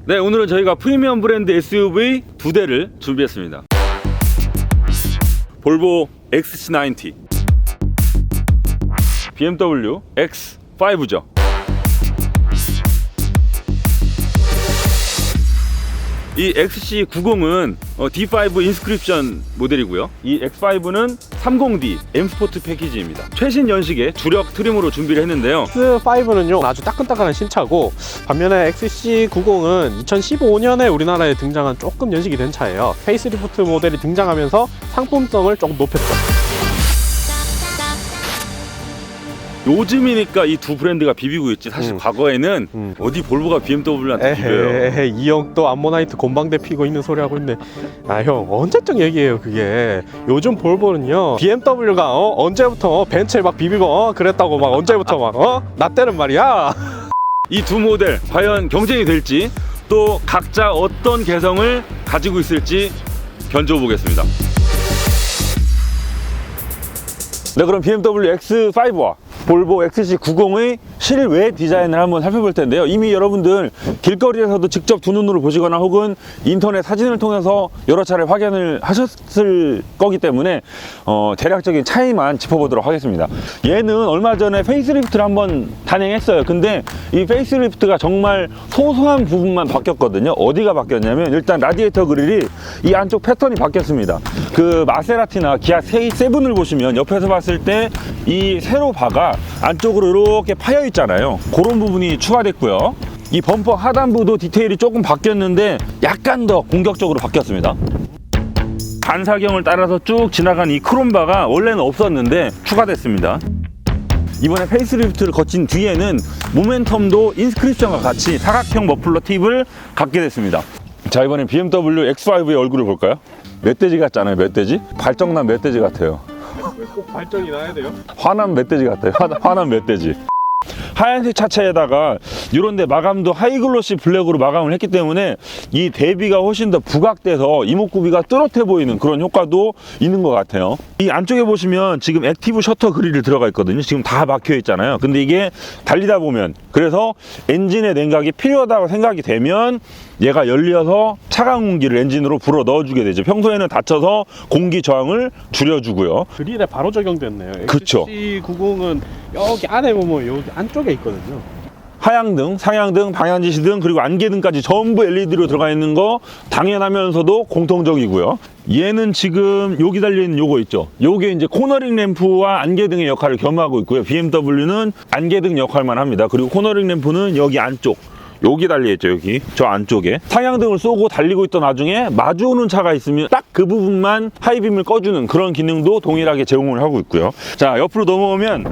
네, 오늘은 저희가 프리미엄 브랜드 SUV 두 대를 준비했습니다. 볼보 XC90, BMW X5죠. 이 XC90은 D5 인스크립션 모델이고요. 이 X5는 30D M 스포트 패키지입니다. 최신 연식의 주력 트림으로 준비를 했는데요. X5는요 아주 따끈따끈한 신차고, 반면에 XC90은 2015년에 우리나라에 등장한 조금 연식이 된 차예요. 페이스리프트 모델이 등장하면서 상품성을 조금 높였죠. 요즘이니까 이 두 브랜드가 비비고 있지, 사실 과거에는 어디 볼보가 BMW한테 비벼요. 이 형 또 암모나이트 곤방대 피고 있는 소리 하고 있네. 아 형, 언제적 얘기예요 그게. 요즘 볼보는요 BMW가 언제부터 벤츠에 막 비비고 그랬다고 막 언제부터 막 나 때는 말이야. 이 두 모델 과연 경쟁이 될지, 또 각자 어떤 개성을 가지고 있을지 견주어 보겠습니다. 네, 그럼 BMW X5와 볼보 XC90의 실외 디자인을 한번 살펴볼 텐데요. 이미 여러분들 길거리에서도 직접 두 눈으로 보시거나 혹은 인터넷 사진을 통해서 여러 차례 확인을 하셨을 거기 때문에 대략적인 차이만 짚어보도록 하겠습니다. 얘는 얼마 전에 페이스리프트를 한번 단행했어요. 근데 이 페이스리프트가 정말 소소한 부분만 바뀌었거든요. 어디가 바뀌었냐면, 일단 라디에이터 그릴이 이 안쪽 패턴이 바뀌었습니다. 그 마세라티나 기아 세븐을 보시면 옆에서 봤을 때 이 세로 바가 안쪽으로 이렇게 파여 있잖아요. 그런 부분이 추가됐고요. 이 범퍼 하단부도 디테일이 조금 바뀌었는데 약간 더 공격적으로 바뀌었습니다. 반사경을 따라서 쭉 지나간 이 크롬바가 원래는 없었는데 추가됐습니다. 이번에 페이스리프트를 거친 뒤에는 모멘텀도 인스크립션과 같이 사각형 머플러 팁을 갖게 됐습니다. 자, 이번엔 BMW X5의 얼굴을 볼까요? 멧돼지 같잖아요. 멧돼지? 발정난 멧돼지 같아요. 꼭 발전이 나야 돼요? 화난 멧돼지 같아요. 화난 멧돼지. 하얀색 차체에다가 이런데 마감도 하이글로시 블랙으로 마감을 했기 때문에 이 대비가 훨씬 더 부각돼서 이목구비가 뚜렷해 보이는 그런 효과도 있는 것 같아요. 이 안쪽에 보시면 지금 액티브 셔터 그릴이 들어가 있거든요. 지금 다 막혀 있잖아요. 근데 이게 달리다 보면, 그래서 엔진의 냉각이 필요하다고 생각이 되면 얘가 열려서 차가운 공기를 엔진으로 불어 넣어주게 되죠. 평소에는 닫혀서 공기 저항을 줄여주고요. 그릴에 바로 적용됐네요. 그쵸. XC90은 여기 안에 보면 여기 안쪽에 있거든요. 하향등, 상향등, 방향지시등, 그리고 안개등까지 전부 LED로 들어가 있는 거 당연하면서도 공통적이고요. 얘는 지금 여기 달려있는 요거 있죠. 요게 이제 코너링 램프와 안개등의 역할을 겸하고 있고요. BMW는 안개등 역할만 합니다. 그리고 코너링 램프는 여기 안쪽, 여기 달려있죠. 여기 저 안쪽에 상향등을 쏘고 달리고 있던 와중에 마주오는 차가 있으면 딱 그 부분만 하이빔을 꺼주는 그런 기능도 동일하게 제공을 하고 있고요. 자, 옆으로 넘어오면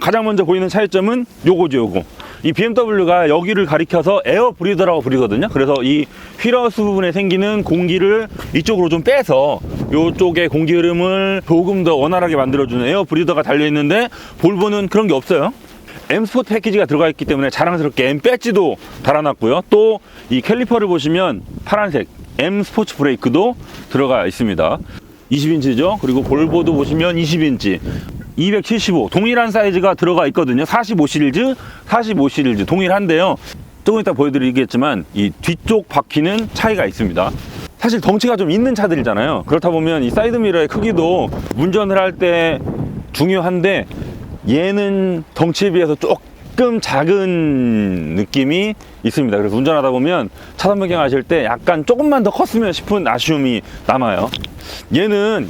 가장 먼저 보이는 차이점은 요거죠. 요거, 이 BMW가 여기를 가리켜서 에어 브리더라고 부르거든요. 그래서 이 휠하우스 부분에 생기는 공기를 이쪽으로 좀 빼서 이쪽에 공기 흐름을 조금 더 원활하게 만들어주는 에어 브리더가 달려있는데, 볼보는 그런 게 없어요. M 스포트 패키지가 들어가 있기 때문에 자랑스럽게 M 배지도 달아놨고요. 또 이 캘리퍼를 보시면 파란색 M 스포츠 브레이크도 들어가 있습니다. 20인치죠. 그리고 볼보도 보시면 20인치 275 동일한 사이즈가 들어가 있거든요. 45 시리즈 동일한데요. 조금 이따 보여드리겠지만 이 뒤쪽 바퀴는 차이가 있습니다. 사실 덩치가 좀 있는 차들이잖아요. 그렇다 보면 이 사이드미러의 크기도 운전을 할 때 중요한데, 얘는 덩치에 비해서 조금 작은 느낌이 있습니다. 그래서 운전하다 보면 차선 변경하실 때 약간 조금만 더 컸으면 싶은 아쉬움이 남아요. 얘는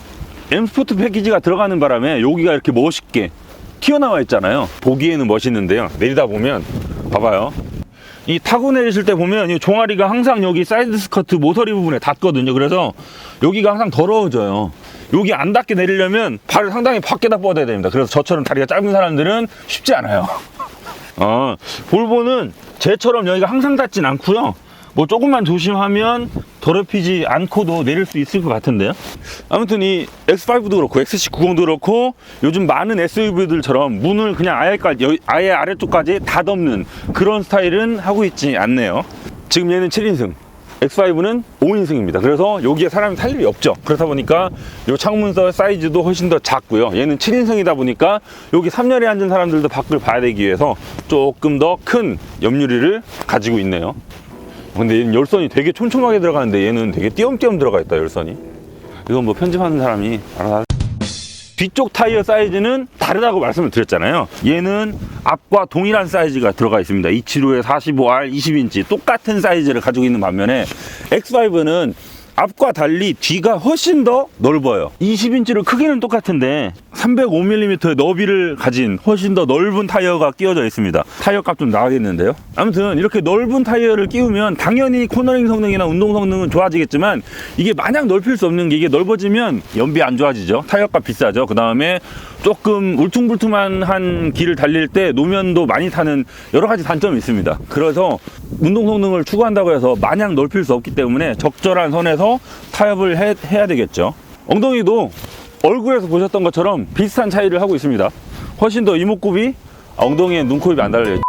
M 스포트 패키지가 들어가는 바람에 여기가 이렇게 멋있게 튀어나와 있잖아요. 보기에는 멋있는데요. 내리다 보면 봐봐요. 이 타고 내리실 때 보면 이 종아리가 항상 여기 사이드 스커트 모서리 부분에 닿거든요. 그래서 여기가 항상 더러워져요. 여기 안 닿게 내리려면 발을 상당히 밖에다 뻗어야 됩니다. 그래서 저처럼 다리가 짧은 사람들은 쉽지 않아요. 볼보는 쟤처럼 여기가 항상 닿진 않고요. 뭐 조금만 조심하면 더럽히지 않고도 내릴 수 있을 것 같은데요. 아무튼 이 X5도 그렇고 XC90도 그렇고 요즘 많은 SUV들처럼 문을 그냥 아예 아래쪽까지 다 덮는 그런 스타일은 하고 있지 않네요. 지금 얘는 7인승, X5는 5인승입니다. 그래서 여기에 사람이 탈 일이 없죠. 그렇다 보니까 이 창문 사이즈도 훨씬 더 작고요. 얘는 7인승이다 보니까 여기 3열에 앉은 사람들도 밖을 봐야 되기 위해서 조금 더 큰 옆유리를 가지고 있네요. 근데 얘는 열선이 되게 촘촘하게 들어가는데 얘는 되게 띄엄띄엄 들어가 있다, 열선이. 이건 뭐 편집하는 사람이 알아서. 뒤쪽 타이어 사이즈는 다르다고 말씀을 드렸잖아요. 얘는 앞과 동일한 사이즈가 들어가 있습니다. 275에 45R 20인치 똑같은 사이즈를 가지고 있는 반면에 X5는 앞과 달리 뒤가 훨씬 더 넓어요. 20인치로 크기는 똑같은데 305mm의 너비를 가진 훨씬 더 넓은 타이어가 끼워져 있습니다. 타이어 값 좀 나가겠는데요. 아무튼 이렇게 넓은 타이어를 끼우면 당연히 코너링 성능이나 운동 성능은 좋아지겠지만 이게 마냥 넓힐 수 없는 게, 이게 넓어지면 연비 안 좋아지죠. 타이어 값 비싸죠. 그 다음에 조금 울퉁불퉁한 길을 달릴 때 노면도 많이 타는 여러 가지 단점이 있습니다. 그래서 운동 성능을 추구한다고 해서 마냥 넓힐 수 없기 때문에 적절한 선에서 타협을 해야 되겠죠. 엉덩이도 얼굴에서 보셨던 것처럼 비슷한 차이를 하고 있습니다. 훨씬 더 이목구비, 엉덩이에 눈코입이 안 달려요.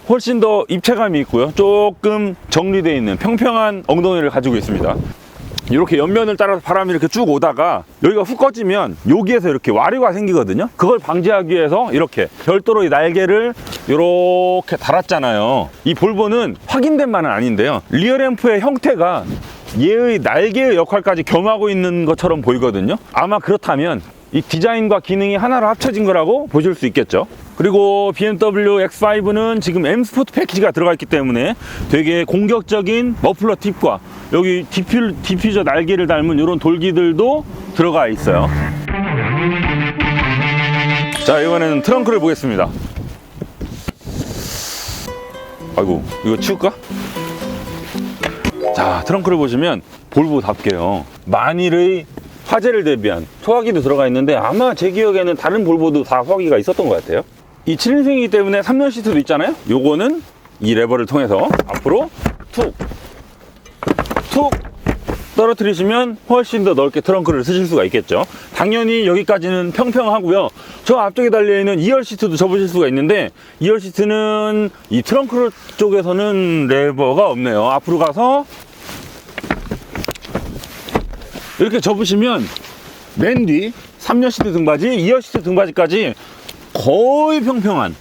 훨씬 더 입체감이 있고요. 조금 정리되어 있는 평평한 엉덩이를 가지고 있습니다. 이렇게 옆면을 따라서 바람이 이렇게 쭉 오다가 여기가 훅 꺼지면 여기에서 이렇게 와류가 생기거든요. 그걸 방지하기 위해서 이렇게 별도로 이 날개를 이렇게 달았잖아요. 이 볼보는 확인된 바는 아닌데요, 리어램프의 형태가 얘의 날개의 역할까지 겸하고 있는 것처럼 보이거든요. 아마 그렇다면 이 디자인과 기능이 하나로 합쳐진 거라고 보실 수 있겠죠. 그리고 BMW X5는 지금 M 스포트 패키지가 들어가 있기 때문에 되게 공격적인 머플러 팁과 여기 디퓨저 날개를 닮은 이런 돌기들도 들어가 있어요. 자, 이번에는 트렁크를 보겠습니다. 아이고, 이거 치울까? 자, 트렁크를 보시면 볼보답게요, 만일의 화재를 대비한 소화기도 들어가 있는데 아마 제 기억에는 다른 볼보도 다 소화기가 있었던 것 같아요. 이 7인승이기 때문에 3열 시트도 있잖아요. 요거는 이 레버를 통해서 앞으로 툭 떨어뜨리시면 훨씬 더 넓게 트렁크를 쓰실 수가 있겠죠. 당연히 여기까지는 평평하고요. 저 앞쪽에 달려있는 2열 시트도 접으실 수가 있는데 2열 시트는 이 트렁크 쪽에서는 레버가 없네요. 앞으로 가서 이렇게 접으시면 맨 뒤 3열 시트 등받이, 2열 시트 등받이까지 거의 평평한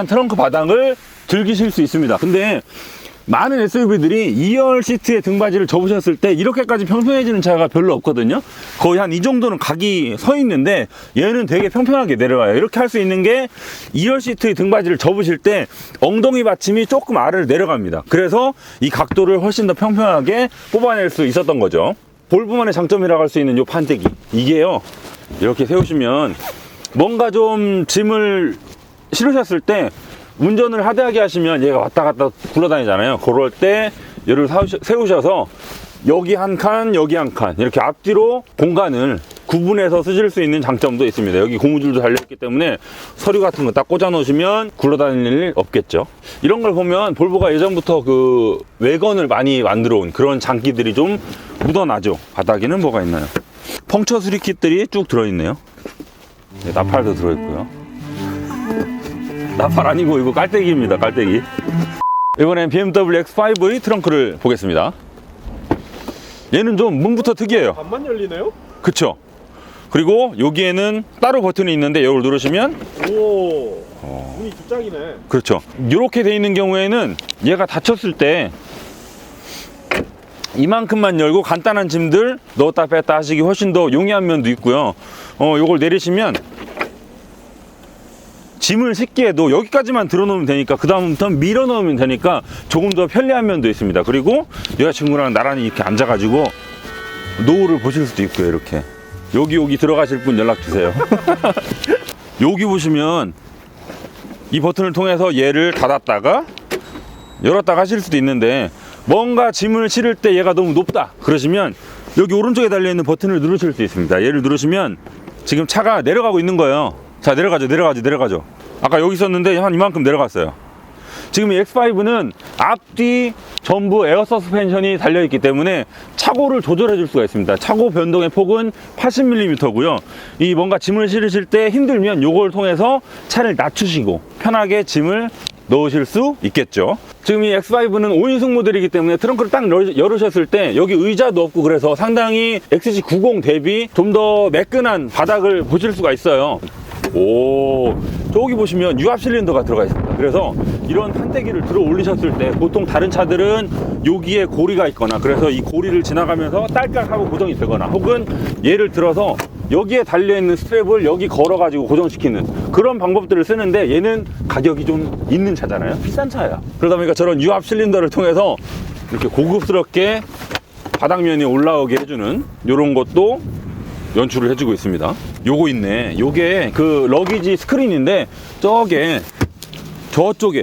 트렁크 바닥을 즐기실 수 있습니다. 근데 많은 SUV들이 2열 시트의 등받이를 접으셨을 때 이렇게까지 평평해지는 차가 별로 없거든요. 거의 한 이 정도는 각이 서 있는데 얘는 되게 평평하게 내려와요. 이렇게 할 수 있는 게 2열 시트의 등받이를 접으실 때 엉덩이 받침이 조금 아래로 내려갑니다. 그래서 이 각도를 훨씬 더 평평하게 뽑아낼 수 있었던 거죠. 볼보만의 장점이라고 할 수 있는 이 판때기, 이게요, 이렇게 세우시면 뭔가 좀 짐을 실으셨을 때 운전을 하대하게 하시면 얘가 왔다 갔다 굴러다니잖아요. 그럴 때 얘를 세우셔서 여기 한 칸, 여기 한 칸 이렇게 앞뒤로 공간을 구분해서 쓰실 수 있는 장점도 있습니다. 여기 고무줄도 달려있기 때문에 서류 같은 거 딱 꽂아 놓으시면 굴러다닐 일 없겠죠. 이런 걸 보면 볼보가 예전부터 그 외건을 많이 만들어 온 그런 장기들이 좀 묻어나죠. 바닥에는 뭐가 있나요? 펑처 수리 킷들이 쭉 들어있네요. 네, 나팔도 들어있고요. 나팔 아니고 이거 깔때기입니다. 깔때기. 이번엔 BMW X5의 트렁크를 보겠습니다. 얘는 좀 문부터 특이해요. 반만 열리네요? 그쵸? 그리고 여기에는 따로 버튼이 있는데 이걸 누르시면 오, 문이 두 짝이네. 그렇죠. 이렇게 돼 있는 경우에는 얘가 닫혔을 때 이만큼만 열고 간단한 짐들 넣었다 뺐다 하시기 훨씬 더 용이한 면도 있고요. 요걸 내리시면 짐을 싣기에도 여기까지만 들어놓으면 되니까 그 다음부터는 밀어 넣으면 되니까 조금 더 편리한 면도 있습니다. 그리고 여자친구랑 나란히 이렇게 앉아가지고 노을을 보실 수도 있고요. 이렇게 여기 들어가실 분 연락 주세요. 여기 보시면 이 버튼을 통해서 얘를 닫았다가 열었다가 하실 수도 있는데 뭔가 짐을 실을 때 얘가 너무 높다 그러시면 여기 오른쪽에 달려있는 버튼을 누르실 수 있습니다. 얘를 누르시면 지금 차가 내려가고 있는 거예요. 자, 내려가죠. 아까 여기 있었는데 한 이만큼 내려갔어요. 지금 이 X5는 앞뒤 전부 에어 서스펜션이 달려있기 때문에 차고를 조절해 줄 수가 있습니다. 차고 변동의 폭은 80mm고요. 이 뭔가 짐을 실으실 때 힘들면 요걸 통해서 차를 낮추시고 편하게 짐을 넣으실 수 있겠죠. 지금 이 X5는 5인승 모델이기 때문에 트렁크를 딱 열으셨을 때 여기 의자도 없고 그래서 상당히 XC90 대비 좀 더 매끈한 바닥을 보실 수가 있어요. 오, 저기 보시면 유압 실린더가 들어가 있습니다. 그래서 이런 판때기를 들어 올리셨을 때 보통 다른 차들은 여기에 고리가 있거나 그래서 이 고리를 지나가면서 딸깍하고 고정이 되거나 혹은 얘를 들어서 여기에 달려있는 스트랩을 여기 걸어가지고 고정시키는 그런 방법들을 쓰는데 얘는 가격이 좀 있는 차잖아요. 비싼 차야. 그러다 보니까 저런 유압 실린더를 통해서 이렇게 고급스럽게 바닥면이 올라오게 해주는 이런 것도 연출을 해주고 있습니다. 요거 있네. 요게 그 러기지 스크린인데 저쪽에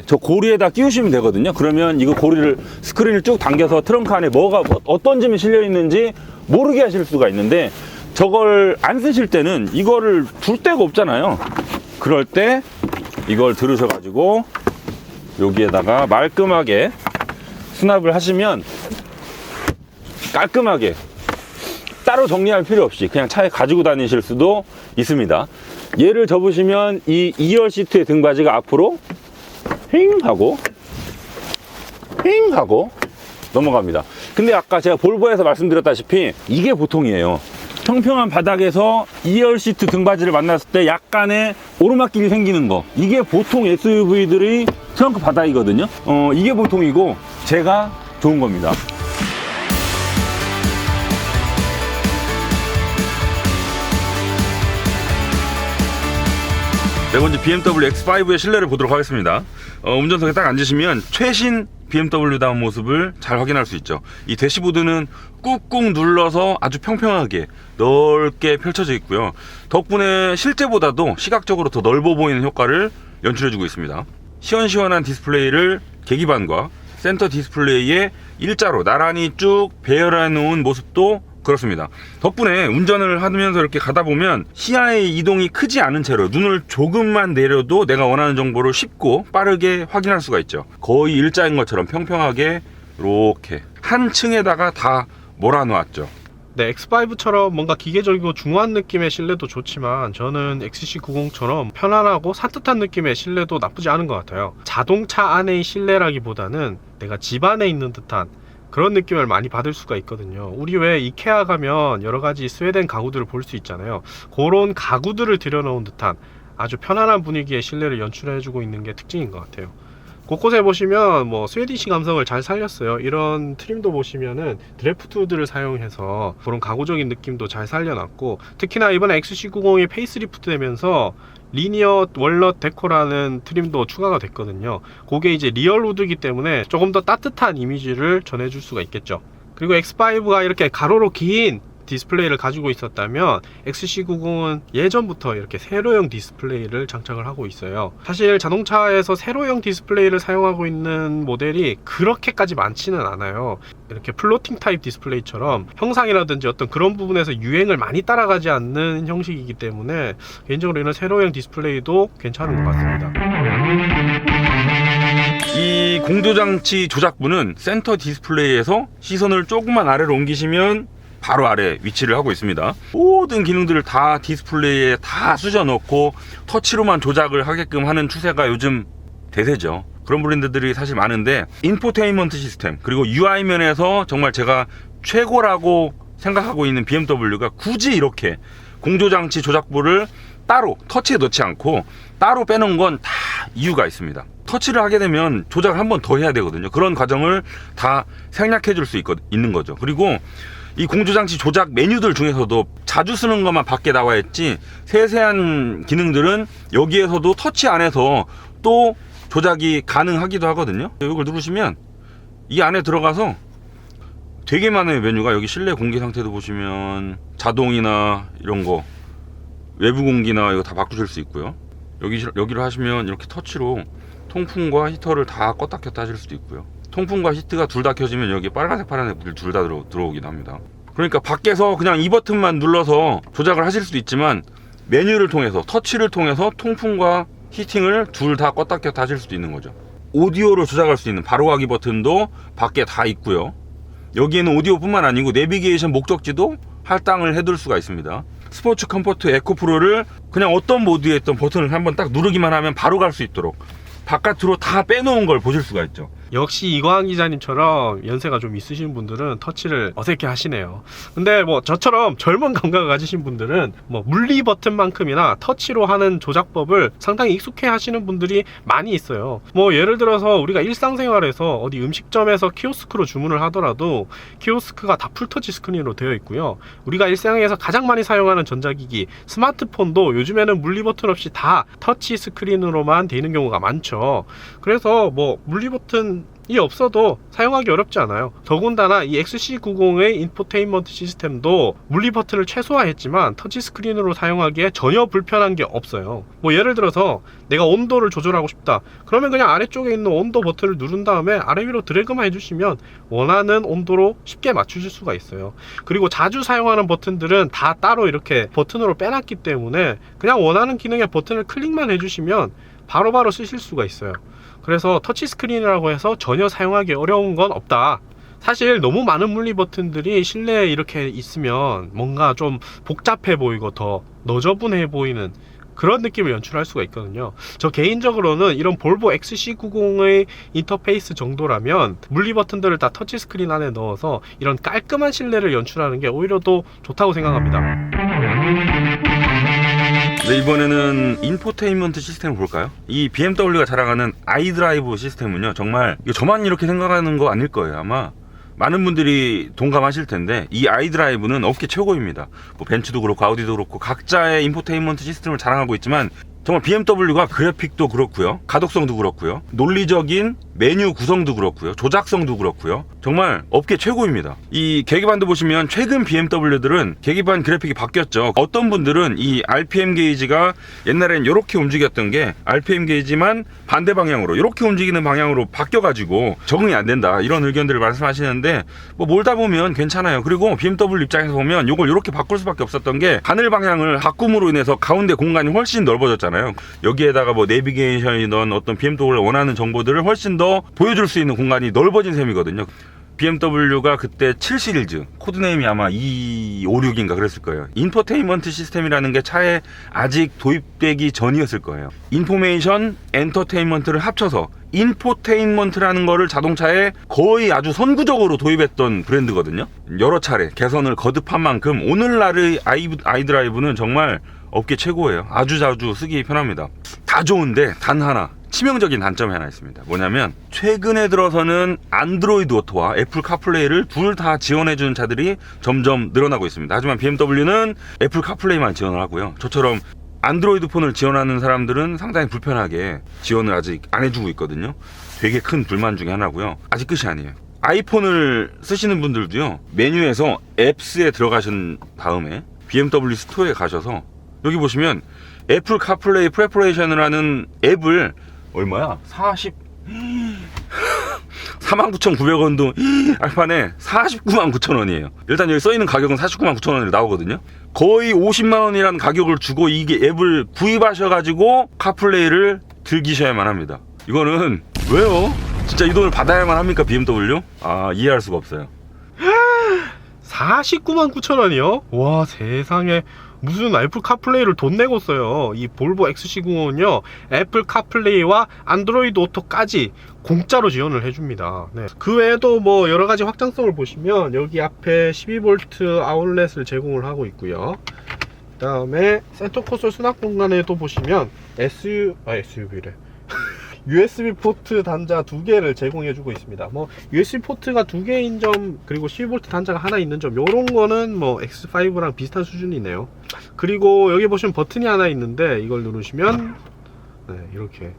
저 고리에다 끼우시면 되거든요. 그러면 이거 고리를 스크린을 쭉 당겨서 트렁크 안에 뭐가 어떤 짐이 실려 있는지 모르게 하실 수가 있는데 저걸 안 쓰실 때는 이거를 둘 데가 없잖아요. 그럴 때 이걸 들으셔 가지고 여기에다가 말끔하게 수납을 하시면 깔끔하게 따로 정리할 필요 없이 그냥 차에 가지고 다니실 수도 있습니다. 얘를 접으시면 이 2열 시트의 등받이가 앞으로 힝 하고 넘어갑니다. 근데 아까 제가 볼보에서 말씀드렸다시피 이게 보통이에요. 평평한 바닥에서 2열 시트 등받이를 만났을 때 약간의 오르막길이 생기는 거, 이게 보통 SUV들의 트렁크 바닥이거든요. 이게 보통이고 제가 좋은 겁니다. 네 번째 BMW X5의 실내를 보도록 하겠습니다. 운전석에 딱 앉으시면 최신 BMW다운 모습을 잘 확인할 수 있죠. 이 대시보드는 꾹꾹 눌러서 아주 평평하게 넓게 펼쳐져 있고요. 덕분에 실제보다도 시각적으로 더 넓어 보이는 효과를 연출해주고 있습니다. 시원시원한 디스플레이를 계기판과 센터 디스플레이에 일자로 나란히 쭉 배열해 놓은 모습도 그렇습니다. 덕분에 운전을 하면서 이렇게 가다 보면 시야의 이동이 크지 않은 채로 눈을 조금만 내려도 내가 원하는 정보를 쉽고 빠르게 확인할 수가 있죠. 거의 일자인 것처럼 평평하게 이렇게 한 층에다가 다 몰아놓았죠. 네, X5처럼 뭔가 기계적이고 중후한 느낌의 실내도 좋지만 저는 XC90처럼 편안하고 산뜻한 느낌의 실내도 나쁘지 않은 것 같아요. 자동차 안의 실내라기보다는 내가 집 안에 있는 듯한 그런 느낌을 많이 받을 수가 있거든요. 우리 왜 이케아 가면 여러가지 스웨덴 가구들을 볼 수 있잖아요. 그런 가구들을 들여놓은 듯한 아주 편안한 분위기의 실내를 연출해주고 있는 게 특징인 것 같아요. 곳곳에 보시면 뭐 스웨디시 감성을 잘 살렸어요. 이런 트림도 보시면은 드래프트우드를 사용해서 그런 가구적인 느낌도 잘 살려놨고, 특히나 이번에 XC90이 페이스리프트 되면서 리니어 월넛 데코라는 트림도 추가가 됐거든요. 그게 이제 리얼 우드이기 때문에 조금 더 따뜻한 이미지를 전해줄 수가 있겠죠. 그리고 X5가 이렇게 가로로 긴 디스플레이를 가지고 있었다면 XC90은 예전부터 이렇게 세로형 디스플레이를 장착을 하고 있어요. 사실 자동차에서 세로형 디스플레이를 사용하고 있는 모델이 그렇게까지 많지는 않아요. 이렇게 플로팅 타입 디스플레이처럼 형상이라든지 어떤 그런 부분에서 유행을 많이 따라가지 않는 형식이기 때문에 개인적으로 이런 세로형 디스플레이도 괜찮은 것 같습니다. 이 공조장치 조작부는 센터 디스플레이에서 시선을 조금만 아래로 옮기시면 바로 아래 위치를 하고 있습니다. 모든 기능들을 다 디스플레이에 다 쑤셔 넣고 터치로만 조작을 하게끔 하는 추세가 요즘 대세죠. 그런 브랜드들이 사실 많은데, 인포테인먼트 시스템 그리고 UI 면에서 정말 제가 최고라고 생각하고 있는 BMW가 굳이 이렇게 공조장치 조작부를 따로 터치에 넣지 않고 따로 빼놓은 건 다 이유가 있습니다. 터치를 하게 되면 조작을 한 번 더 해야 되거든요. 그런 과정을 다 생략해 줄 수 있는 거죠. 그리고 이 공조장치 조작 메뉴들 중에서도 자주 쓰는 것만 밖에 나와 있지 세세한 기능들은 여기에서도 터치 안에서 또 조작이 가능하기도 하거든요. 이걸 누르시면 이 안에 들어가서 되게 많은 메뉴가, 여기 실내 공기 상태도 보시면 자동이나 이런 거, 외부 공기나 이거 다 바꾸실 수 있고요. 여기로 하시면 이렇게 터치로 통풍과 히터를 다 껐다 켰다 하실 수도 있고요. 통풍과 히트가 둘 다 켜지면 여기 빨간색 파란색 불 둘 다 들어오긴 합니다. 그러니까 밖에서 그냥 이 버튼만 눌러서 조작을 하실 수도 있지만 메뉴를 통해서, 터치를 통해서 통풍과 히팅을 둘 다 껐다 켰다 하실 수도 있는 거죠. 오디오로 조작할 수 있는 바로가기 버튼도 밖에 다 있고요. 여기에는 오디오뿐만 아니고 내비게이션 목적지도 할당을 해둘 수가 있습니다. 스포츠 컴포트 에코 프로를 그냥 어떤 모드에 있던 버튼을 한번 딱 누르기만 하면 바로 갈 수 있도록 바깥으로 다 빼놓은 걸 보실 수가 있죠. 역시 이광 기자님처럼 연세가 좀 있으신 분들은 터치를 어색해 하시네요. 근데 뭐 저처럼 젊은 감각을 가지신 분들은 뭐 물리 버튼만큼이나 터치로 하는 조작법을 상당히 익숙해 하시는 분들이 많이 있어요. 뭐 예를 들어서 우리가 일상생활에서 어디 음식점에서 키오스크로 주문을 하더라도 키오스크가 다 풀터치 스크린으로 되어 있고요. 우리가 일상에서 가장 많이 사용하는 전자기기 스마트폰도 요즘에는 물리 버튼 없이 다 터치 스크린으로만 되어 있는 경우가 많죠. 그래서 뭐 물리 버튼이 없어도 사용하기 어렵지 않아요. 더군다나 이 XC90의 인포테인먼트 시스템도 물리 버튼을 최소화했지만 터치 스크린으로 사용하기에 전혀 불편한 게 없어요. 뭐 예를 들어서 내가 온도를 조절하고 싶다. 그러면 그냥 아래쪽에 있는 온도 버튼을 누른 다음에 아래 위로 드래그만 해주시면 원하는 온도로 쉽게 맞추실 수가 있어요. 그리고 자주 사용하는 버튼들은 다 따로 이렇게 버튼으로 빼놨기 때문에 그냥 원하는 기능의 버튼을 클릭만 해주시면 바로바로 쓰실 수가 있어요. 그래서 터치 스크린이라고 해서 전혀 사용하기 어려운 건 없다. 사실 너무 많은 물리 버튼들이 실내에 이렇게 있으면 뭔가 좀 복잡해 보이고 더 너저분해 보이는 그런 느낌을 연출할 수가 있거든요. 저 개인적으로는 이런 볼보 XC90의 인터페이스 정도라면 물리 버튼들을 다 터치 스크린 안에 넣어서 이런 깔끔한 실내를 연출하는 게 오히려 더 좋다고 생각합니다. 네, 이번에는 인포테인먼트 시스템을 볼까요? 이 BMW가 자랑하는 아이드라이브 시스템은요, 정말 이거 저만 이렇게 생각하는 거 아닐 거예요. 아마 많은 분들이 동감하실 텐데 이 아이드라이브는 업계 최고입니다. 뭐 벤츠도 그렇고 아우디도 그렇고 각자의 인포테인먼트 시스템을 자랑하고 있지만 정말 BMW가 그래픽도 그렇고요, 가독성도 그렇고요, 논리적인 메뉴 구성도 그렇고요, 조작성도 그렇고요, 정말 업계 최고입니다. 이 계기판도 보시면 최근 BMW들은 계기판 그래픽이 바뀌었죠. 어떤 분들은 이 RPM 게이지가 옛날엔 이렇게 움직였던 게 RPM 게이지만 반대 방향으로 이렇게 움직이는 방향으로 바뀌어가지고 적응이 안 된다, 이런 의견들을 말씀하시는데 뭐 몰다 보면 괜찮아요. 그리고 BMW 입장에서 보면 이걸 이렇게 바꿀 수밖에 없었던 게 하늘 방향을 바꿈으로 인해서 가운데 공간이 훨씬 넓어졌잖아요. 여기에다가 뭐 내비게이션이든 어떤 BMW가 원하는 정보들을 훨씬 더 보여줄 수 있는 공간이 넓어진 셈이거든요. BMW가 그때 7 시리즈 코드네임이 아마 256인가 그랬을 거예요. 인포테인먼트 시스템이라는 게 차에 아직 도입되기 전이었을 거예요. 인포메이션, 엔터테인먼트를 합쳐서 인포테인먼트라는 거를 자동차에 거의 아주 선구적으로 도입했던 브랜드거든요. 여러 차례 개선을 거듭한 만큼 오늘날의 아이드라이브는 정말 업계 최고예요. 아주 자주 쓰기 편합니다. 다 좋은데 단 하나 치명적인 단점이 하나 있습니다. 뭐냐면 최근에 들어서는 안드로이드 오토와 애플 카플레이를 둘 다 지원해주는 차들이 점점 늘어나고 있습니다. 하지만 BMW는 애플 카플레이만 지원을 하고요. 저처럼 안드로이드 폰을 지원하는 사람들은 상당히 불편하게 지원을 아직 안 해주고 있거든요. 되게 큰 불만 중에 하나고요. 아직 끝이 아니에요. 아이폰을 쓰시는 분들도요, 메뉴에서 앱스에 들어가신 다음에 BMW 스토어에 가셔서 여기 보시면 애플 카플레이 프레퍼레이션을 하는 앱을 얼마야? 49,900원도 알판에 499,900원이에요. 일단 여기 써있는 가격은 499,900원이 나오거든요. 거의 50만원이라는 가격을 주고 이게 앱을 구입하셔가지고 카플레이를 즐기셔야만 합니다. 이거는 왜요? 진짜 이 돈을 받아야만 합니까, BMW? 아, 이해할 수가 없어요. 499,900원이요? 와, 세상에. 무슨 애플 카플레이를 돈 내고 써요. 이 볼보 XC90은요, 애플 카플레이와 안드로이드 오토까지 공짜로 지원을 해줍니다. 네. 그 외에도 뭐 여러가지 확장성을 보시면 여기 앞에 12V 아울렛을 제공을 하고 있고요. 그 다음에 센터 콘솔 수납 공간에도 보시면 SUV래 USB 포트 단자 2개를 제공해주고 있습니다. 뭐 USB 포트가 2개인 점, 그리고 12V 단자가 하나 있는 점, 요런 거는 뭐 X5랑 비슷한 수준이네요. 그리고 여기 보시면 버튼이 하나 있는데 이걸 누르시면 네, 이렇게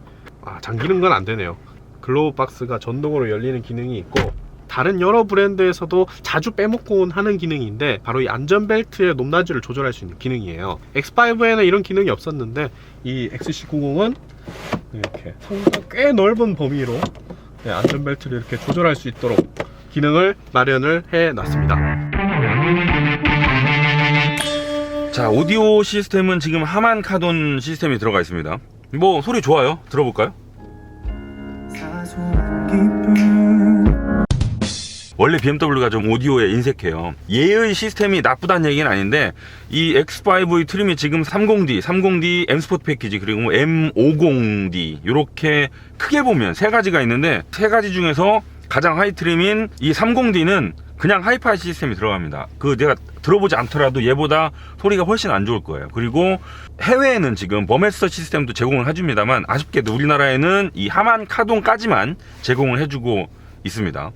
잠기는 건 안 되네요. 글로우 박스가 전동으로 열리는 기능이 있고, 다른 여러 브랜드에서도 자주 빼먹곤 하는 기능인데 바로 이 안전벨트의 높낮이를 조절할 수 있는 기능이에요. X5에는 이런 기능이 없었는데 이 XC90은 이렇게 성과 꽤 넓은 범위로 안전벨트를 이렇게 조절할 수 있도록 기능을 마련을 해 놨습니다. 자, 오디오 시스템은 지금 하만 카돈 시스템이 들어가 있습니다. 뭐 소리 좋아요. 들어볼까요? 원래 BMW가 좀 오디오에 인색해요. 얘의 시스템이 나쁘다는 얘기는 아닌데 이 X5의 트림이 지금 30D M 스포츠 패키지 그리고 M50D 이렇게 크게 보면 세 가지가 있는데 세 가지 중에서 가장 하이 트림인 이 30D는 그냥 하이파이 시스템이 들어갑니다. 그 내가 들어보지 않더라도 얘보다 소리가 훨씬 안 좋을 거예요. 그리고 해외에는 지금 버메스터 시스템도 제공을 해줍니다만 아쉽게도 우리나라에는 이 하만 카동까지만 제공을 해주고 있습니다.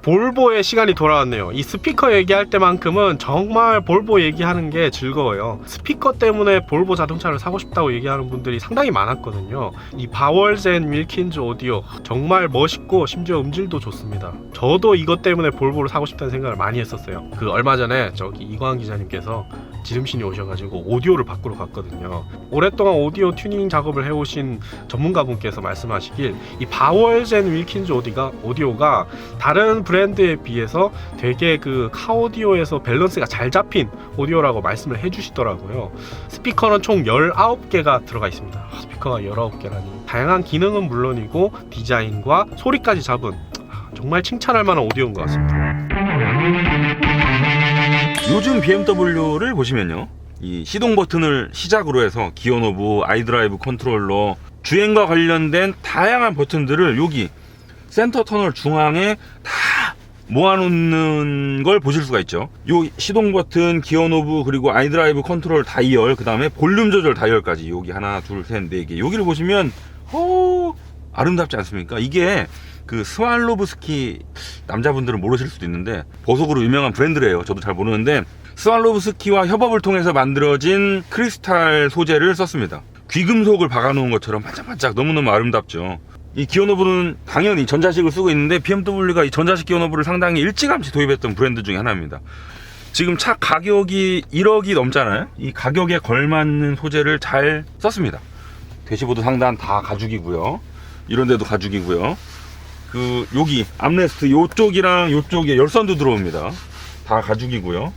볼보의 시간이 돌아왔네요. 이 스피커 얘기할 때만큼은 정말 볼보 얘기하는 게 즐거워요. 스피커 때문에 볼보 자동차를 사고 싶다고 얘기하는 분들이 상당히 많았거든요. 이 바월젠 윌킨즈 오디오 정말 멋있고 심지어 음질도 좋습니다. 저도 이것 때문에 볼보를 사고 싶다는 생각을 많이 했었어요. 그 얼마 전에 저기 이광 기자님께서 지름신이 오셔가지고 오디오를 바꾸러 갔거든요. 오랫동안 오디오 튜닝 작업을 해오신 전문가분께서 말씀하시길 이 바월젠 윌킨즈 오디오가 다른 브랜드에 비해서 되게 그 카오디오에서 밸런스가 잘 잡힌 오디오라고 말씀을 해주시더라고요. 스피커는 총 19개가 들어가 있습니다. 스피커가 19개라니. 다양한 기능은 물론이고 디자인과 소리까지 잡은 정말 칭찬할 만한 오디오인 것 같습니다. 요즘 BMW를 보시면요, 이 시동 버튼을 시작으로 해서 기어 노브, 아이드라이브 컨트롤러, 주행과 관련된 다양한 버튼들을 여기 센터 터널 중앙에 다 모아놓는 걸 보실 수가 있죠. 요 시동 버튼, 기어 노브, 그리고 아이드라이브 컨트롤 다이얼, 그 다음에 볼륨 조절 다이얼까지 여기 하나, 둘, 셋, 네 개. 여기를 보시면 아름답지 않습니까? 이게 그 스왈로브스키, 남자분들은 모르실 수도 있는데 보석으로 유명한 브랜드래요. 저도 잘 모르는데 스왈로브스키와 협업을 통해서 만들어진 크리스탈 소재를 썼습니다. 귀금속을 박아놓은 것처럼 반짝반짝 너무너무 아름답죠. 이 기어노브는 당연히 전자식을 쓰고 있는데 BMW가 이 전자식 기어노브를 상당히 일찌감치 도입했던 브랜드 중에 하나입니다. 지금 차 가격이 1억이 넘잖아요. 이 가격에 걸맞는 소재를 잘 썼습니다. 대시보드 상단 다 가죽이고요. 이런 데도 가죽이고요. 그 여기 암레스트 요쪽이랑 요쪽에 열선도 들어옵니다. 다 가죽이고요.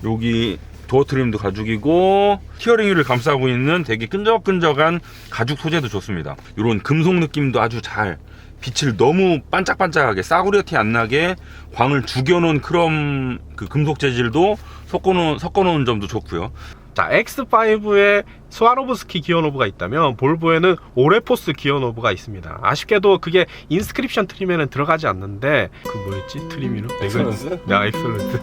여기 도어 트림도 가죽이고 스티어링 휠을 감싸고 있는 되게 끈적끈적한 가죽 소재도 좋습니다. 이런 금속 느낌도 아주 잘, 빛을 너무 반짝반짝하게 싸구려 티 안 나게 광을 죽여놓은 크롬 그 금속 재질도 섞어놓은 점도 좋고요. 자, X5에 스와로브스키 기어노브가 있다면 볼보에는 오레포스 기어노브가 있습니다. 아쉽게도 그게 인스크립션 트림에는 들어가지 않는데 그 뭐였지? 트림 이름? 엑설런스? 야, 엑설런스.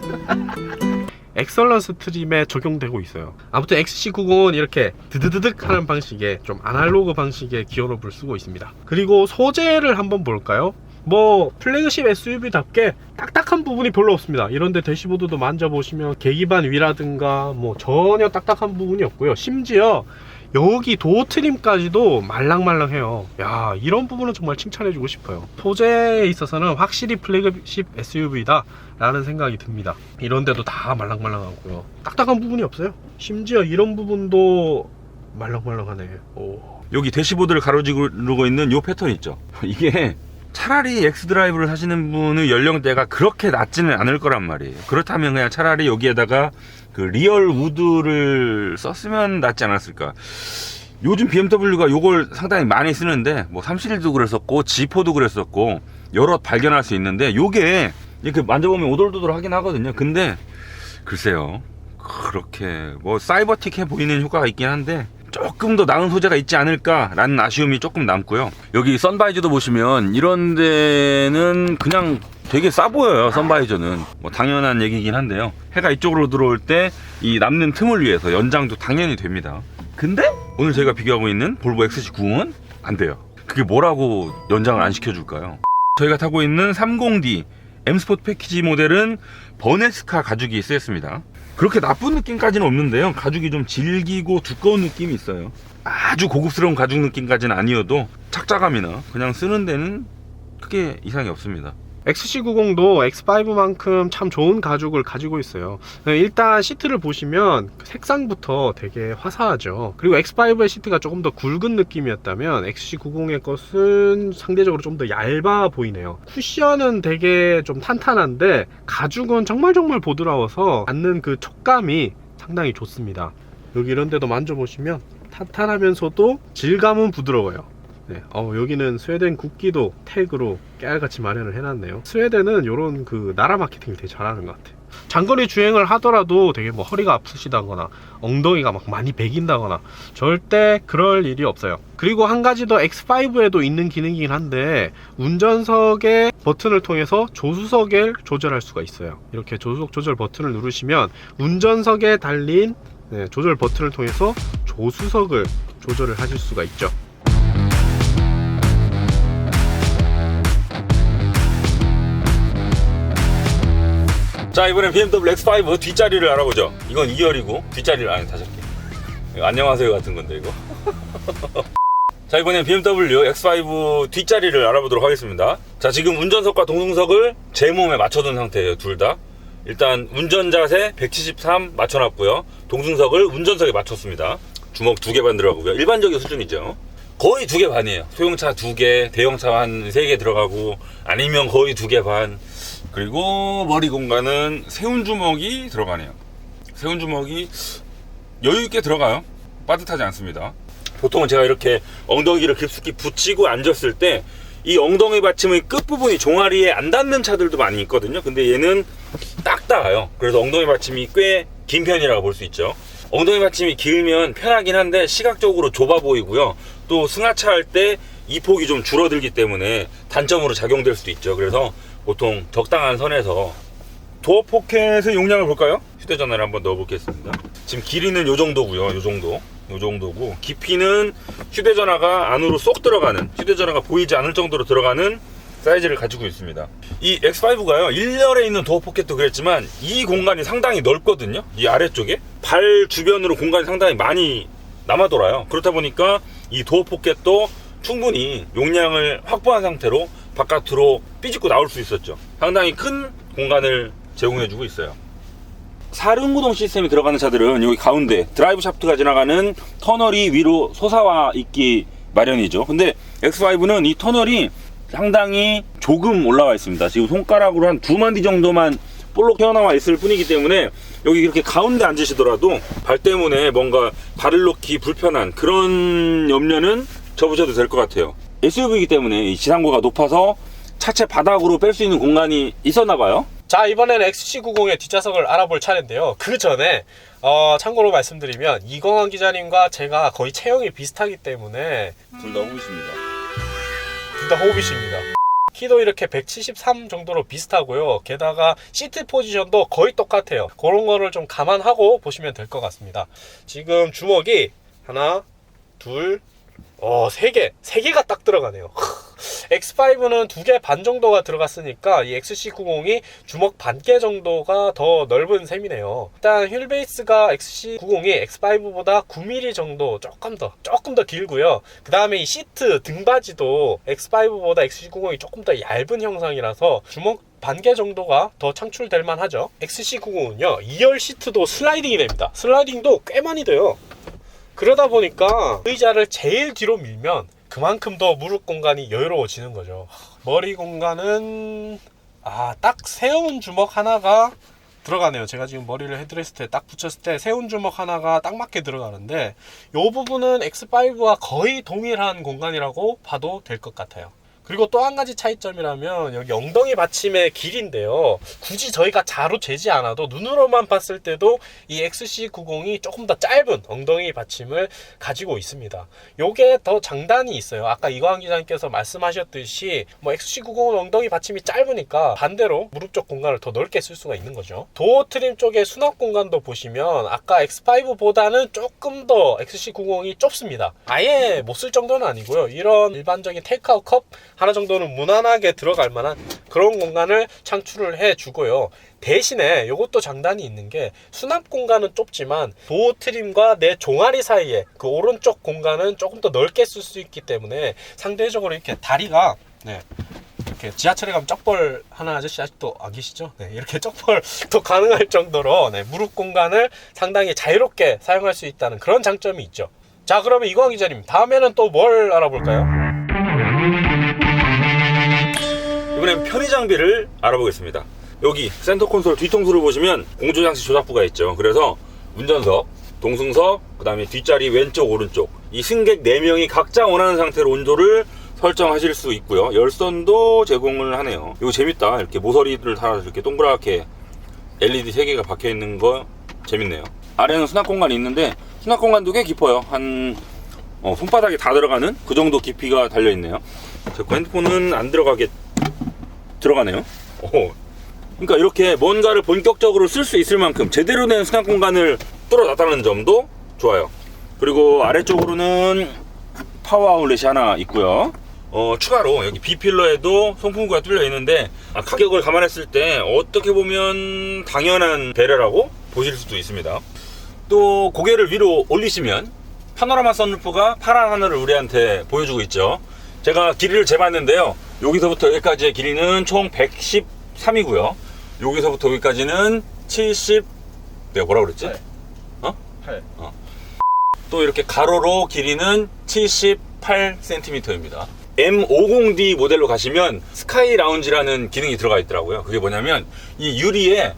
엑설런스 트림에 적용되고 있어요. 아무튼 XC90은 이렇게 드드드득 하는 방식의 좀 아날로그 방식의 기어노브를 쓰고 있습니다. 그리고 소재를 한번 볼까요? 뭐 플래그십 SUV답게 딱딱한 부분이 별로 없습니다. 이런데 대시보드도 만져보시면 계기반 위라든가 뭐 전혀 딱딱한 부분이 없고요. 심지어 여기 도어 트림까지도 말랑말랑해요. 야, 이런 부분은 정말 칭찬해주고 싶어요. 소재에 있어서는 확실히 플래그십 SUV다 라는 생각이 듭니다. 이런데도 다 말랑말랑하고요. 딱딱한 부분이 없어요. 심지어 이런 부분도 말랑말랑하네. 오. 여기 대시보드를 가로지르고 있는 요 패턴 있죠. 이게 차라리 엑스드라이브를 사시는 분의 연령대가 그렇게 낮지는 않을 거란 말이에요. 그렇다면 그냥 차라리 여기에다가 그 리얼 우드를 썼으면 낫지 않았을까. 요즘 BMW가 요걸 상당히 많이 쓰는데 뭐 3시리즈도 그랬었고 G4도 그랬었고 여러 발견할 수 있는데 요게 이렇게 만져보면 오돌도돌 하긴 하거든요. 근데 글쎄요, 그렇게 뭐 사이버틱해 보이는 효과가 있긴 한데 조금 더 나은 소재가 있지 않을까라는 아쉬움이 조금 남고요. 여기 선바이저도 보시면 이런 데는 그냥 되게 싸 보여요. 선바이저는 뭐 당연한 얘기긴 한데요. 해가 이쪽으로 들어올 때 이 남는 틈을 위해서 연장도 당연히 됩니다. 근데 오늘 저희가 비교하고 있는 볼보 XC90은 안 돼요. 그게 뭐라고 연장을 안 시켜줄까요? 저희가 타고 있는 30D M 스포츠 패키지 모델은 버네스카 가죽이 쓰였습니다. 그렇게 나쁜 느낌까지는 없는데요. 가죽이 좀 질기고 두꺼운 느낌이 있어요. 아주 고급스러운 가죽 느낌까지는 아니어도 착자감이나 그냥 쓰는 데는 크게 이상이 없습니다. XC90도 X5만큼 참 좋은 가죽을 가지고 있어요. 일단 시트를 보시면 색상부터 되게 화사하죠. 그리고 X5의 시트가 조금 더 굵은 느낌이었다면 XC90의 것은 상대적으로 좀 더 얇아 보이네요. 쿠션은 되게 좀 탄탄한데 가죽은 정말 부드러워서 앉는 그 촉감이 상당히 좋습니다. 여기 이런 데도 만져보시면 탄탄하면서도 질감은 부드러워요. 네, 여기는 스웨덴 국기도 태그로 깨알같이 마련을 해놨네요. 스웨덴은 이런 그 나라 마케팅을 되게 잘하는 것 같아요. 장거리 주행을 하더라도 되게 뭐 허리가 아프시다거나 엉덩이가 막 많이 베긴다거나 절대 그럴 일이 없어요. 그리고 한 가지 더 X5에도 있는 기능이긴 한데 운전석의 버튼을 통해서 조수석을 조절할 수가 있어요. 이렇게 조수석 조절 버튼을 누르시면 운전석에 달린 조절 버튼을 통해서 조수석을 조절을 하실 수가 있죠. 자, 이번엔 BMW X5 뒷자리를 알아보죠. 이건 2열이고 뒷자리를 다시 할게요. 안녕하세요 같은 건데 이거. 자, 이번엔 BMW X5 뒷자리를 알아보도록 하겠습니다. 자, 지금 운전석과 동승석을 제 몸에 맞춰둔 상태예요. 둘 다. 일단 운전자세 173 맞춰놨고요. 동승석을 운전석에 맞췄습니다. 주먹 2개 반 들어가고요. 일반적인 수준이죠. 거의 2개 반이에요. 소형차 2개, 대형차 한 3개 들어가고 아니면 거의 2개 반. 그리고 머리 공간은 세운 주먹이 들어가네요. 세운 주먹이 여유있게 들어가요. 빠듯하지 않습니다. 보통은 제가 이렇게 엉덩이를 깊숙이 붙이고 앉았을 때 이 엉덩이 받침의 끝부분이 종아리에 안 닿는 차들도 많이 있거든요. 근데 얘는 딱 닿아요. 그래서 엉덩이 받침이 꽤 긴 편이라고 볼 수 있죠. 엉덩이 받침이 길면 편하긴 한데 시각적으로 좁아 보이고요. 또 승하차 할 때 이 폭이 좀 줄어들기 때문에 단점으로 작용될 수도 있죠. 그래서 보통 적당한 선에서 도어 포켓의 용량을 볼까요? 휴대전화를 한번 넣어 보겠습니다. 지금 길이는 요 정도고요. 요 정도고 깊이는 휴대전화가 안으로 쏙 들어가는, 휴대전화가 보이지 않을 정도로 들어가는 사이즈를 가지고 있습니다. 이 X5가요 1열에 있는 도어 포켓도 그랬지만 이 공간이 상당히 넓거든요. 이 아래쪽에 발 주변으로 공간이 상당히 많이 남아 돌아요. 그렇다 보니까 이 도어 포켓도 충분히 용량을 확보한 상태로 바깥으로 삐집고 나올 수 있었죠. 상당히 큰 공간을 제공해주고 있어요. 사륜구동 시스템이 들어가는 차들은 여기 가운데 드라이브 샤프트가 지나가는 터널이 위로 솟아와 있기 마련이죠. 근데 X5는 이 터널이 상당히 조금 올라와 있습니다. 지금 손가락으로 한 2마디 정도만 볼록 튀어나와 있을 뿐이기 때문에 여기 이렇게 가운데 앉으시더라도 발 때문에 뭔가 발을 놓기 불편한 그런 염려는 접으셔도 될 것 같아요. SUV이기 때문에 이 지상고가 높아서 차체 바닥으로 뺄 수 있는 공간이 있었나 봐요. 자, 이번에는 XC90의 뒷좌석을 알아볼 차례인데요. 그 전에 참고로 말씀드리면 이광환 기자님과 제가 거의 체형이 비슷하기 때문에 둘 다 호기십니다. 둘 다 호빗입니다. 키도 이렇게 173 정도로 비슷하고요. 게다가 시트 포지션도 거의 똑같아요. 그런 거를 좀 감안하고 보시면 될 것 같습니다. 지금 주먹이 하나, 둘, 세 개가 딱 들어가네요. X5는 2개 반 정도가 들어갔으니까 이 XC90이 주먹 반 개 정도가 더 넓은 셈이네요. 일단 휠 베이스가 XC90이 X5보다 9mm 정도 조금 더 길고요. 그 다음에 이 시트 등받이도 X5보다 XC90이 조금 더 얇은 형상이라서 주먹 반 개 정도가 더 창출될 만하죠. XC90은요 2열 시트도 슬라이딩이 됩니다. 슬라이딩도 꽤 많이 돼요. 그러다 보니까 의자를 제일 뒤로 밀면 그만큼 더 무릎 공간이 여유로워지는 거죠. 머리 공간은 딱 세운 주먹 하나가 들어가네요. 제가 지금 머리를 헤드레스트에 딱 붙였을 때 세운 주먹 하나가 딱 맞게 들어가는데 이 부분은 X5와 거의 동일한 공간이라고 봐도 될 것 같아요. 그리고 또 한 가지 차이점이라면 여기 엉덩이 받침의 길인데요. 굳이 저희가 자로 재지 않아도 눈으로만 봤을 때도 이 XC90이 조금 더 짧은 엉덩이 받침을 가지고 있습니다. 요게 더 장단이 있어요. 아까 이광환 기자님께서 말씀하셨듯이 XC90은 엉덩이 받침이 짧으니까 반대로 무릎 쪽 공간을 더 넓게 쓸 수가 있는 거죠. 도어 트림 쪽의 수납 공간도 보시면 아까 X5보다는 조금 더 XC90이 좁습니다. 아예 못 쓸 정도는 아니고요. 이런 일반적인 테이크아웃 컵 하나 정도는 무난하게 들어갈 만한 그런 공간을 창출을 해주고요. 대신에 이것도 장단이 있는 게 수납 공간은 좁지만 도어 트림과 내 종아리 사이에 그 오른쪽 공간은 조금 더 넓게 쓸 수 있기 때문에 상대적으로 이렇게 다리가 이렇게 지하철에 가면 쩍벌 하는 아저씨 아직도 안 계시죠? 이렇게 쩍벌도 가능할 정도로 무릎 공간을 상당히 자유롭게 사용할 수 있다는 그런 장점이 있죠. 자, 그러면 이광환 기자님 다음에는 또 뭘 알아볼까요? 이번엔 편의 장비를 알아보겠습니다. 여기 센터 콘솔 뒤통수를 보시면 공조장치 조작부가 있죠. 그래서 운전석, 동승석, 그 다음에 뒷자리 왼쪽 오른쪽 이 승객 4명이 각자 원하는 상태로 온도를 설정하실 수 있고요. 열선도 제공을 하네요. 이거 재밌다. 이렇게 모서리를 달아서 이렇게 동그랗게 LED 3개가 박혀 있는 거 재밌네요. 아래는 수납 공간이 있는데 수납 공간도 꽤 깊어요. 한 손바닥에 다 들어가는 그 정도 깊이가 달려 있네요. 제 핸드폰은 안 들어가네요. 그러니까 이렇게 뭔가를 본격적으로 쓸 수 있을 만큼 제대로 된 수납 공간을 뚫어놨다는 점도 좋아요. 그리고 아래쪽으로는 파워 아울렛이 하나 있고요. 추가로 여기 B필러에도 송풍구가 뚫려 있는데 가격을 감안했을 때 어떻게 보면 당연한 배려라고 보실 수도 있습니다. 또 고개를 위로 올리시면 파노라마 선루프가 파란 하늘을 우리한테 보여주고 있죠. 제가 길이를 재봤는데요. 여기서부터 여기까지의 길이는 총 113이고요. 여기서부터 여기까지는 70, 내가 뭐라 그랬지? 8. 또 이렇게 가로로 길이는 78cm입니다. M50D 모델로 가시면 스카이 라운지라는 기능이 들어가 있더라고요. 그게 뭐냐면 이 유리에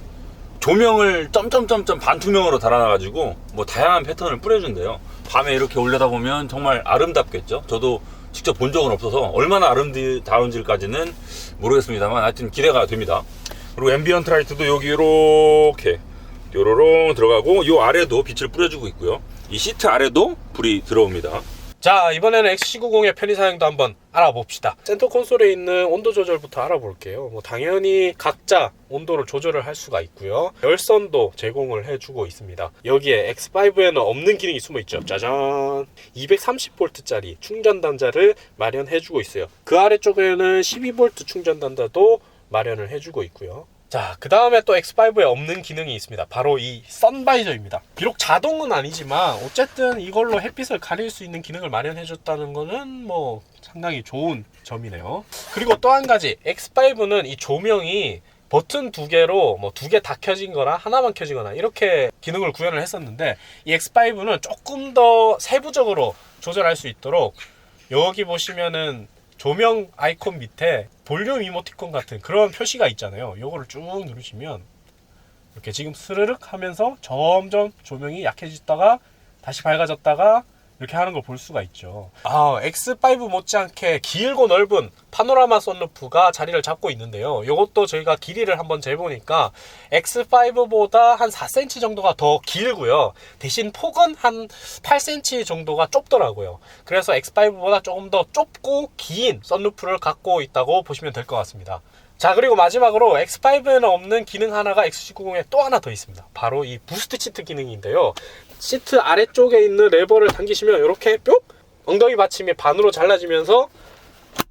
조명을 점점점점 반투명으로 달아놔가지고 뭐 다양한 패턴을 뿌려준대요. 밤에 이렇게 올려다보면 정말 아름답겠죠. 저도 직접 본 적은 없어서 얼마나 아름다운지까지는 모르겠습니다만 하여튼 기대가 됩니다. 그리고 앰비언트 라이트도 여기 이렇게 요로롱 들어가고 요 아래도 빛을 뿌려주고 있고요. 이 시트 아래도 불이 들어옵니다. 자, 이번에는 XC90의 편의사양도 한번 알아봅시다. 센터 콘솔에 있는 온도 조절부터 알아볼게요. 당연히 각자 온도를 조절을 할 수가 있고요. 열선도 제공을 해주고 있습니다. 여기에 X5에는 없는 기능이 숨어있죠. 짜잔! 230V짜리 충전 단자를 마련해주고 있어요. 그 아래쪽에는 12V 충전 단자도 마련을 해주고 있고요. 자, 그 다음에 또 X5에 없는 기능이 있습니다. 바로 이 선바이저입니다. 비록 자동은 아니지만 어쨌든 이걸로 햇빛을 가릴 수 있는 기능을 마련해줬다는 거는 뭐 상당히 좋은 점이네요. 그리고 또 한 가지, X5는 이 조명이 버튼 2개로 뭐 2개 다 켜진 거나 하나만 켜진 거나 이렇게 기능을 구현을 했었는데 이 X5는 조금 더 세부적으로 조절할 수 있도록 여기 보시면은 조명 아이콘 밑에 볼륨 이모티콘 같은 그런 표시가 있잖아요. 요거를 쭉 누르시면 이렇게 지금 스르륵 하면서 점점 조명이 약해지다가 다시 밝아졌다가 이렇게 하는 걸 볼 수가 있죠. X5 못지않게 길고 넓은 파노라마 선루프가 자리를 잡고 있는데요. 이것도 저희가 길이를 한번 재보니까 X5보다 한 4cm 정도가 더 길고요. 대신 폭은 한 8cm 정도가 좁더라고요. 그래서 X5보다 조금 더 좁고 긴 선루프를 갖고 있다고 보시면 될 것 같습니다. 자, 그리고 마지막으로 X5에는 없는 기능 하나가 XC90에 또 하나 더 있습니다. 바로 이 부스트 시트 기능인데요. 시트 아래쪽에 있는 레버를 당기시면 이렇게 뿅! 엉덩이 받침이 반으로 잘라지면서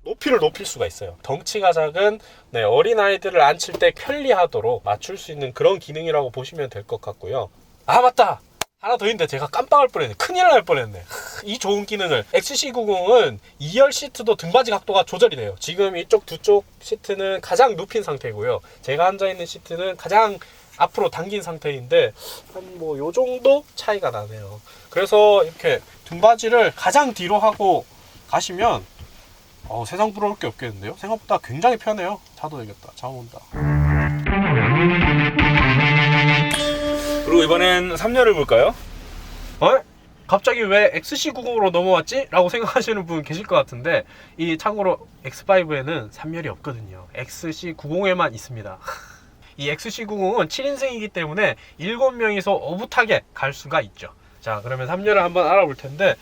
높이를 높일 수가 있어요. 덩치가 작은 어린아이들을 앉힐 때 편리하도록 맞출 수 있는 그런 기능이라고 보시면 될 것 같고요. 아, 맞다! 하나 더 있는데 제가 깜빡할 뻔했네. 큰일 날 뻔했네. 이 좋은 기능을 XC90은 2열 시트도 등받이 각도가 조절이 돼요. 지금 이쪽 두 쪽 시트는 가장 눕힌 상태고요. 제가 앉아있는 시트는 가장 앞으로 당긴 상태인데 한 뭐 요 정도 차이가 나네요. 그래서 이렇게 등받이를 가장 뒤로 하고 가시면 세상 부러울 게 없겠는데요. 생각보다 굉장히 편해요. 자도 되겠다. 잠 온다. 그리고 이번엔 3열을 볼까요? 갑자기 왜 XC90으로 넘어왔지? 라고 생각하시는 분 계실 것 같은데 이 참고로 X5에는 3열이 없거든요. XC90에만 있습니다. 이 XC90은 7인승이기 때문에 7명이서 오붓하게 갈 수가 있죠. 자, 그러면 3열을 한번 알아볼 텐데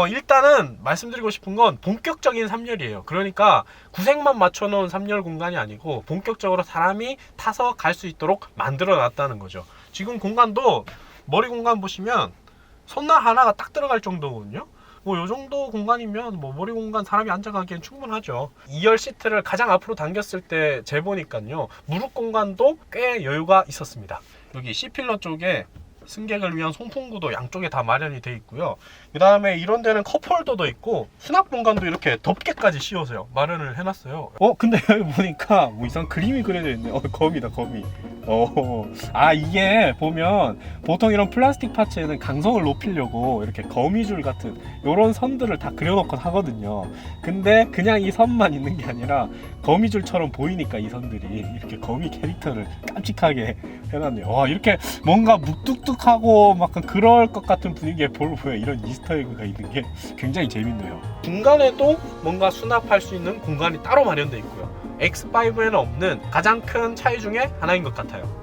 일단은 말씀드리고 싶은 건 본격적인 3열이에요. 그러니까 구색만 맞춰놓은 3열 공간이 아니고 본격적으로 사람이 타서 갈 수 있도록 만들어 놨다는 거죠. 지금 공간도 머리 공간 보시면 손날 하나가 딱 들어갈 정도거든요. 뭐 요 정도 공간이면 뭐 머리 공간 사람이 앉아가기엔 충분하죠. 2열 시트를 가장 앞으로 당겼을 때 재보니까요, 무릎 공간도 꽤 여유가 있었습니다. 여기 C필러 쪽에 승객을 위한 송풍구도 양쪽에 다 마련이 되어 있고요. 그 다음에 이런 데는 컵홀더도 있고 수납 공간도 이렇게 덮개까지 씌워서요 마련을 해놨어요. 근데 여기 보니까 뭐 이상 그림이 그려져 있네. 거미다, 거미. 이게 보면 보통 이런 플라스틱 파츠에는 강성을 높이려고 이렇게 거미줄 같은 이런 선들을 다 그려놓곤 하거든요. 근데 그냥 이 선만 있는 게 아니라 거미줄처럼 보이니까 이 선들이 이렇게 거미 캐릭터를 깜찍하게 해놨네요. 이렇게 뭔가 묵뚝뚝 독특하고 막 그럴 것 같은 분위기의 볼보에 이런 이스터에그가 있는 게 굉장히 재밌네요. 중간에도 뭔가 수납할 수 있는 공간이 따로 마련되어 있고요. X5에는 없는 가장 큰 차이 중에 하나인 것 같아요.